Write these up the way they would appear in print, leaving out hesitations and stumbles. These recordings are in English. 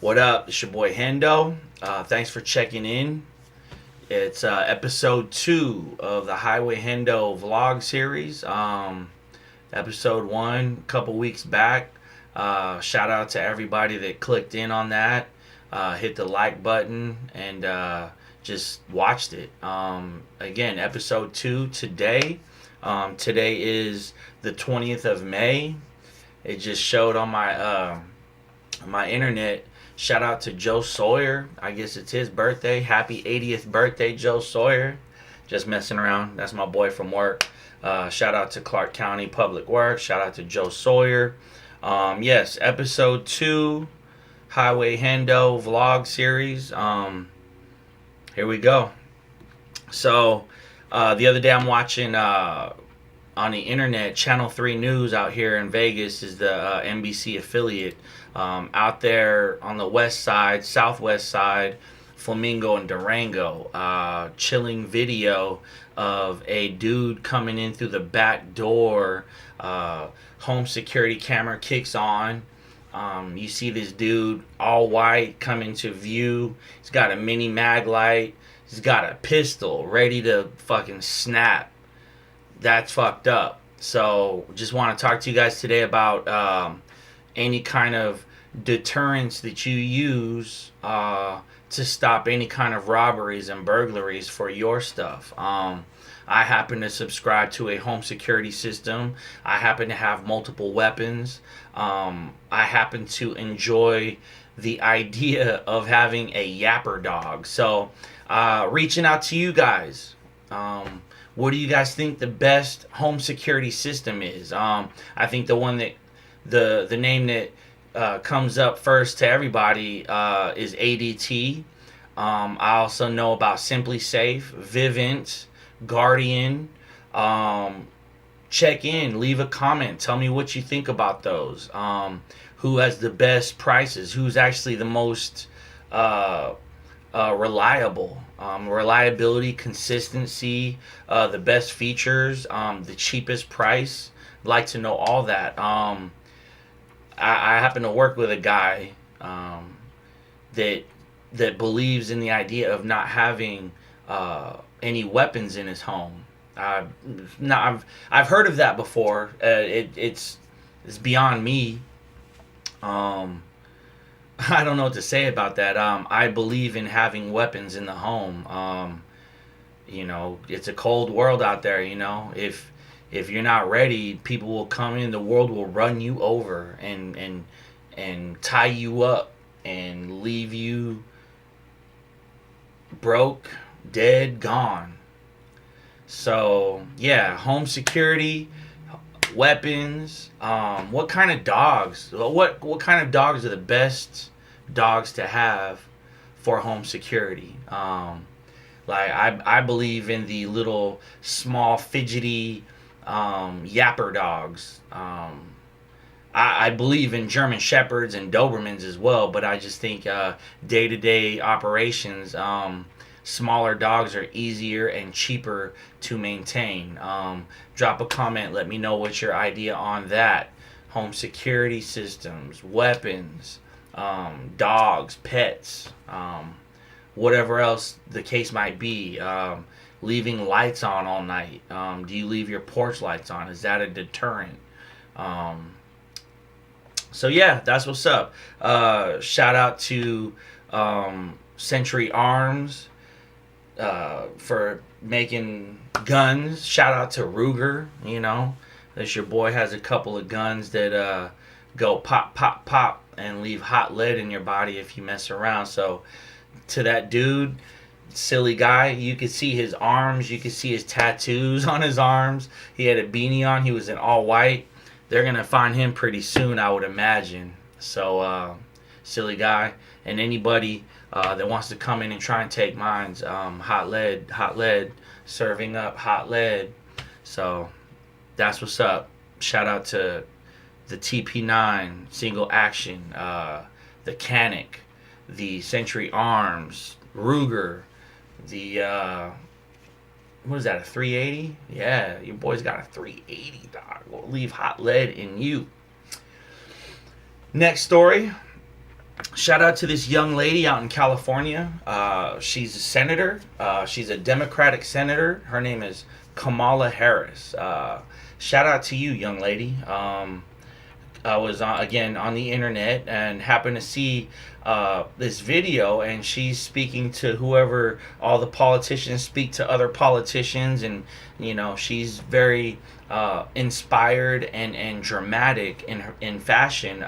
What up? It's your boy Hendo. Thanks for checking in. It's episode 2 of the Highway Hendo vlog series. Episode 1, a couple weeks back. Shout out to everybody that clicked in on that, hit the like button, and just watched it. Again, episode 2 today. Today is the 20th of May. It just showed on my internet. Shout out to Joe Sawyer. I guess it's his birthday. Happy 80th birthday, Joe Sawyer. Just messing around. That's my boy from work. Shout out to Clark County Public Works. Shout out to Joe Sawyer. Yes, episode 2, Highway Hendo vlog series. Here we go. So, the other day I'm watching on the internet, Channel 3 News out here in Vegas is the NBC affiliate. Out there on the west side, southwest side, Flamingo and Durango. Chilling video of a dude coming in through the back door. Home security camera kicks on. You see this dude all white come into view. He's got a mini mag light. He's got a pistol ready to fucking snap. That's fucked up. So just want to talk to you guys today about any kind of deterrence that you use to stop any kind of robberies and burglaries for your stuff. I happen to subscribe to a home security system. I happen to have multiple weapons. I happen to enjoy the idea of having a yapper dog. So reaching out to you guys. What do you guys think the best home security system is? I think the one that the name that comes up first to everybody is ADT. I also know about Simply Safe, Vivint, Guardian. Check in, leave a comment, tell me what you think about those. Who has the best prices? Who's actually the most reliable? Reliability, consistency, the best features, the cheapest price. I'd like to know all that. I happen to work with a guy that believes in the idea of not having any weapons in his home. I've heard of that before. It's beyond me. I don't know what to say about that. I believe in having weapons in the home. It's a cold world out there. If you're not ready, people will come in. The world will run you over and tie you up and leave you broke, dead, gone. So yeah, home security, weapons. What kind of dogs? What kind of dogs are the best dogs to have for home security? I believe in the little small fidgety yapper dogs. I believe in German Shepherds and Dobermans as well, but I just think day-to-day operations, smaller dogs are easier and cheaper to maintain. Drop a comment, let me know what's your idea on that. Home security systems, weapons, dogs, pets, whatever else the case might be. Leaving lights on all night. Do you leave your porch lights on? Is that a deterrent? So yeah, that's what's up. Shout out to Century Arms for making guns. Shout out to Ruger. This your boy has a couple of guns that go pop, pop, pop and leave hot lead in your body if you mess around. So to that dude, silly guy, you could see his arms, you could see his tattoos on his arms. He had a beanie on, he was in all white. They're gonna find him pretty soon, I would imagine. So silly guy. And anybody that wants to come in and try and take mines, hot lead, serving up hot lead. So that's what's up. Shout out to the TP9 single action, the Canic, the Century Arms, Ruger, the what is that, a 380? Yeah, your boy's got a 380, dog. Will leave hot lead in you. Next story. Shout out to this young lady out in California. She's a senator. She's a Democratic senator. Her name is Kamala Harris. Shout out to you, young lady. I was again on the internet and happened to see this video, and she's speaking to whoever, all the politicians speak to other politicians, and she's very inspired and dramatic in fashion.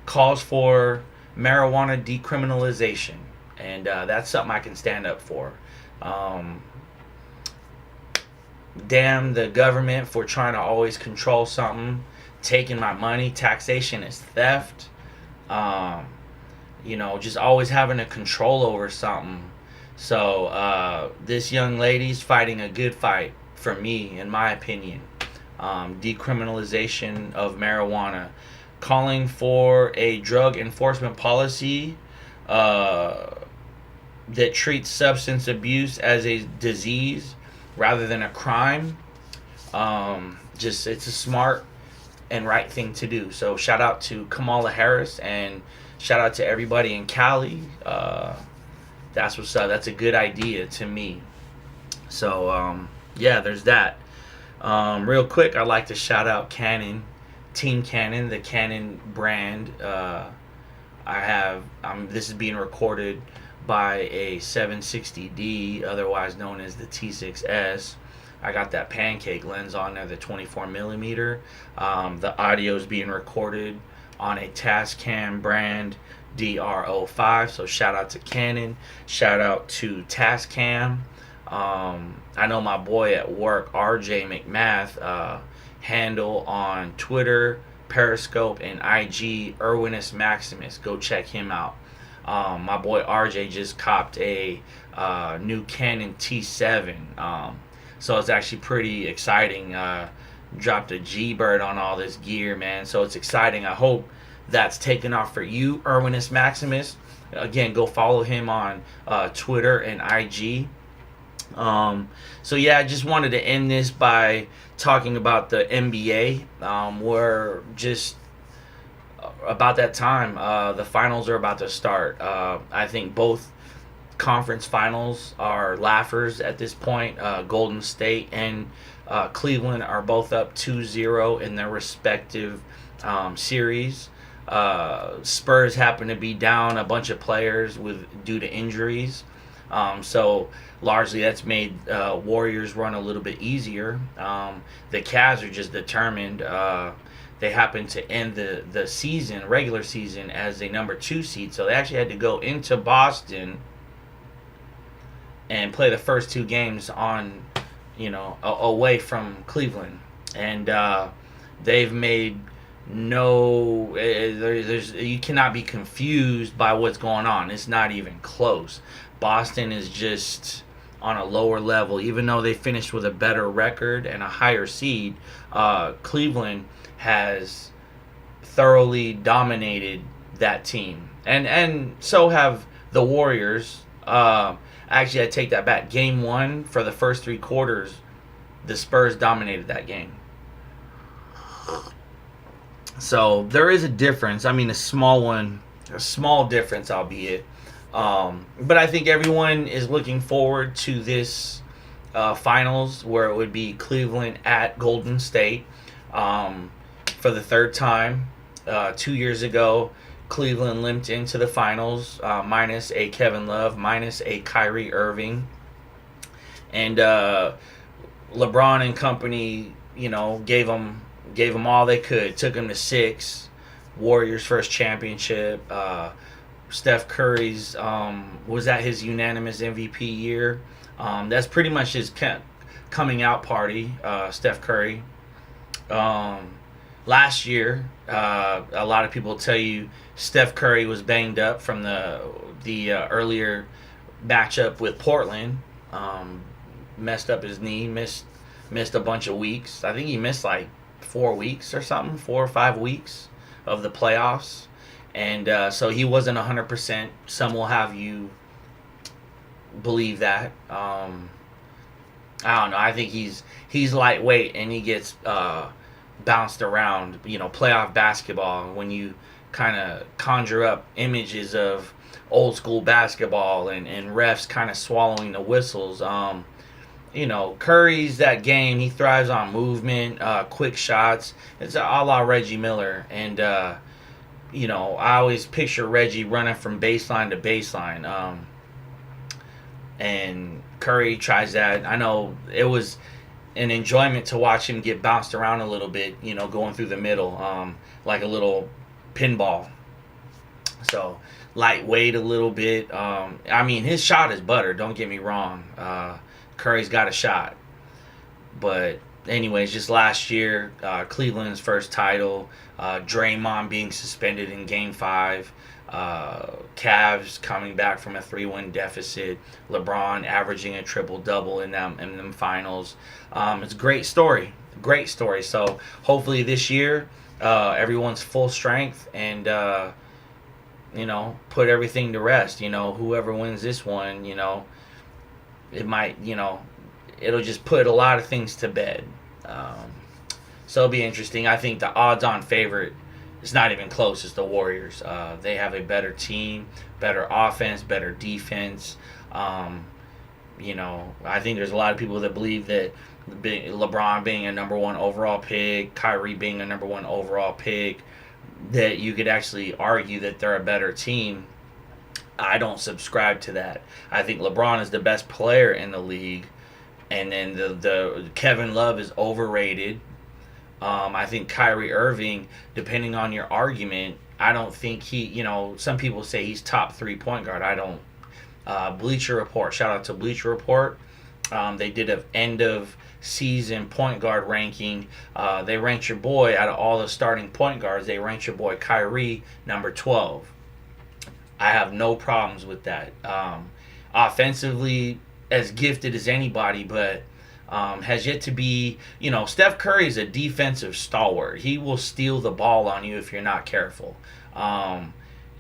Calls for marijuana decriminalization, and that's something I can stand up for. Damn the government for trying to always control something, taking my money. Taxation is theft. Just always having a control over something. So this young lady's fighting a good fight for me, in my opinion. Decriminalization of marijuana, calling for a drug enforcement policy that treats substance abuse as a disease rather than a crime. It's a smart and right thing to do. So shout out to Kamala Harris, and shout out to everybody in Cali. That's what's up. That's a good idea to me. So there's that. Real quick, I'd like to shout out Canon, Team Canon, the Canon brand. This is being recorded by a 760D, otherwise known as the T6S. I got that pancake lens on there, the 24 millimeter. The audio is being recorded on a Tascam brand DR05. So shout out to Canon. Shout out to Tascam. I know my boy at work, RJ McMath, handle on Twitter, Periscope, and IG, Erwinus Maximus. Go check him out. My boy RJ just copped a new Canon T7. So it's actually pretty exciting. Dropped a G-Bird on all this gear, man. So it's exciting. I hope that's taken off for you, Erwinus Maximus. Again, go follow him on Twitter and IG. I just wanted to end this by talking about the NBA. We're just about that time. The finals are about to start. I think both conference finals are laughers at this point. Golden State and Cleveland are both up 2-0 in their respective series. Spurs happen to be down a bunch of players due to injuries. So largely that's made Warriors run a little bit easier. The Cavs are just determined. They happened to end the regular season, as a number 2 seed. So they actually had to go into Boston and play the first 2 games on, away from Cleveland. And they've made you cannot be confused by what's going on. It's not even close. Boston is just on a lower level, even though they finished with a better record and a higher seed. Cleveland has thoroughly dominated that team, and so have the Warriors. Actually, I take that back. Game 1, for the first 3 quarters, the Spurs dominated that game. So there is a difference. I mean, a small difference, albeit. But I think everyone is looking forward to this finals, where it would be Cleveland at Golden State for the 3rd time. 2 years ago, Cleveland limped into the finals, minus a Kevin Love, minus a Kyrie Irving. And LeBron and company, gave them all they could. Took them to 6. Warriors' first championship. Steph Curry's was that his unanimous MVP year. That's pretty much his coming out party. Steph Curry. Last year, a lot of people tell you Steph Curry was banged up from the earlier matchup with Portland. Messed up his knee. Missed a bunch of weeks. I think he missed like 4 weeks or something, 4 or 5 weeks of the playoffs. And so he wasn't 100%. Some will have you believe that. I don't know. I think he's lightweight, and he gets bounced around. Playoff basketball, when you kind of conjure up images of old school basketball and refs kind of swallowing the whistles. Curry's that game. He thrives on movement, quick shots. It's a la Reggie Miller. And, I always picture Reggie running from baseline to baseline. And Curry tries that. I know it was an enjoyment to watch him get bounced around a little bit, going through the middle, like a little pinball. So lightweight a little bit. His shot is butter. Don't get me wrong. Curry's got a shot, but anyways, just last year, Cleveland's first title, Draymond being suspended in Game 5, Cavs coming back from a 3-win deficit, LeBron averaging a triple-double in them finals. It's a great story. So hopefully this year, everyone's full strength and, put everything to rest. Whoever wins this one, it might, it'll just put a lot of things to bed. So it'll be interesting. I think the odds-on favorite is not even close. It's the Warriors. They have a better team, better offense, better defense. I think there's a lot of people that believe that LeBron being a number 1 overall pick, Kyrie being a number 1 overall pick, that you could actually argue that they're a better team. I don't subscribe to that. I think LeBron is the best player in the league, and then the Kevin Love is overrated. I think Kyrie Irving, depending on your argument, I don't think he, some people say he's top 3 point guard. I don't. Bleacher Report, shout out to Bleacher Report. They did an end of season point guard ranking. They ranked your boy, out of all the starting point guards, they ranked your boy Kyrie number 12. I have no problems with that. Offensively, as gifted as anybody, but has yet to be, Steph Curry is a defensive stalwart. He will steal the ball on you if you're not careful.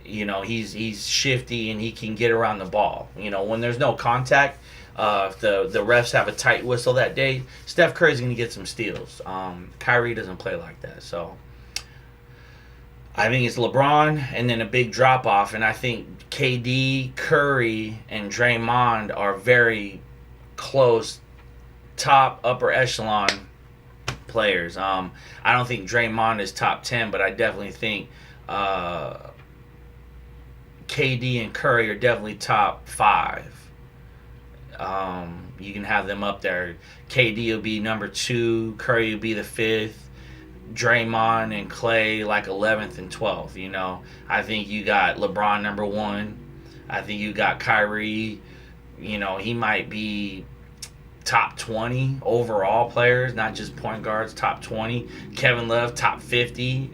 He's shifty and he can get around the ball. When there's no contact, if the refs have a tight whistle that day, Steph Curry's going to get some steals. Kyrie doesn't play like that, so I think it's LeBron and then a big drop-off, and I think KD, Curry, and Draymond are very close, top, upper echelon players. I don't think Draymond is top 10, but I definitely think KD and Curry are definitely top 5. You can have them up there. KD will be number 2, Curry will be the 5th, Draymond and Clay like 11th and 12th. I think you got LeBron number 1. I think you got Kyrie. He might be top 20 overall players, not just point guards, top 20. Kevin Love, top 50.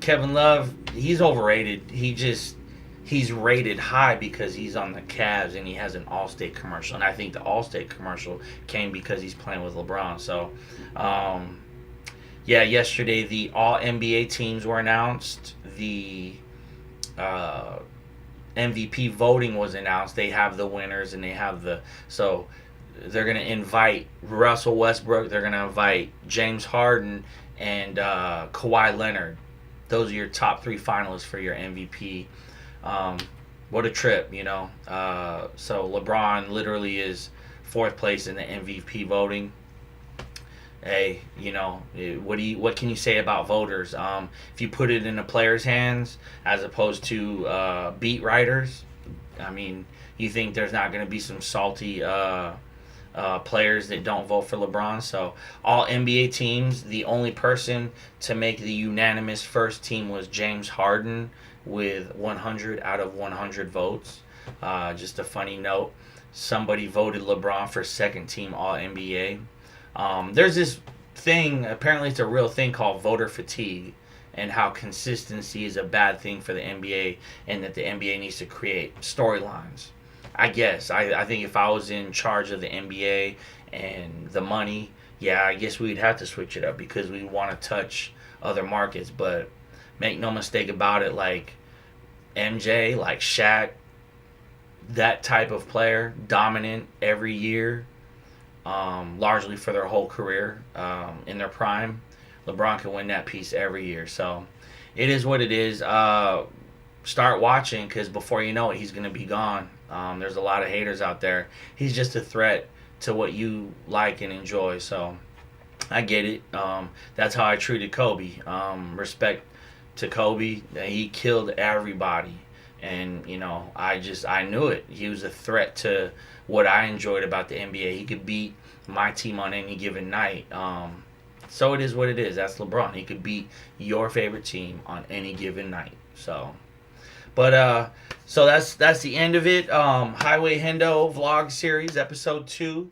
Kevin Love, he's overrated. He's rated high because he's on the Cavs and he has an All-State commercial. And I think the All-State commercial came because he's playing with LeBron. So, yesterday the All-NBA teams were announced. The MVP voting was announced. They have the winners and they have so they're going to invite Russell Westbrook. They're going to invite James Harden and Kawhi Leonard. Those are your top 3 finalists for your MVP. What a trip, So LeBron literally is 4th place in the MVP voting. Hey, what can you say about voters? If you put it in a player's hands as opposed to beat writers, you think there's not going to be some salty players that don't vote for LeBron. So all NBA teams, the only person to make the unanimous first team was James Harden with 100 out of 100 votes. Just a funny note, somebody voted LeBron for second team All-NBA. There's this thing, apparently it's a real thing called voter fatigue, and how consistency is a bad thing for the NBA and that the NBA needs to create storylines. I guess. I think if I was in charge of the NBA and the money, I guess we'd have to switch it up because we want to touch other markets. But make no mistake about it, like MJ, like Shaq, that type of player, dominant every year, largely for their whole career in their prime. LeBron can win that piece every year. So it is what it is. Start watching, because before you know it, he's going to be gone. There's a lot of haters out there. He's just a threat to what you like and enjoy. So I get it. That's how I treated Kobe. Respect to Kobe. He killed everybody. And, you know, I knew it. He was a threat to what I enjoyed about the NBA. He could beat my team on any given night. So it is what it is. That's LeBron. He could beat your favorite team on any given night. So, but so that's the end of it. Highway Hendo vlog series, episode 2.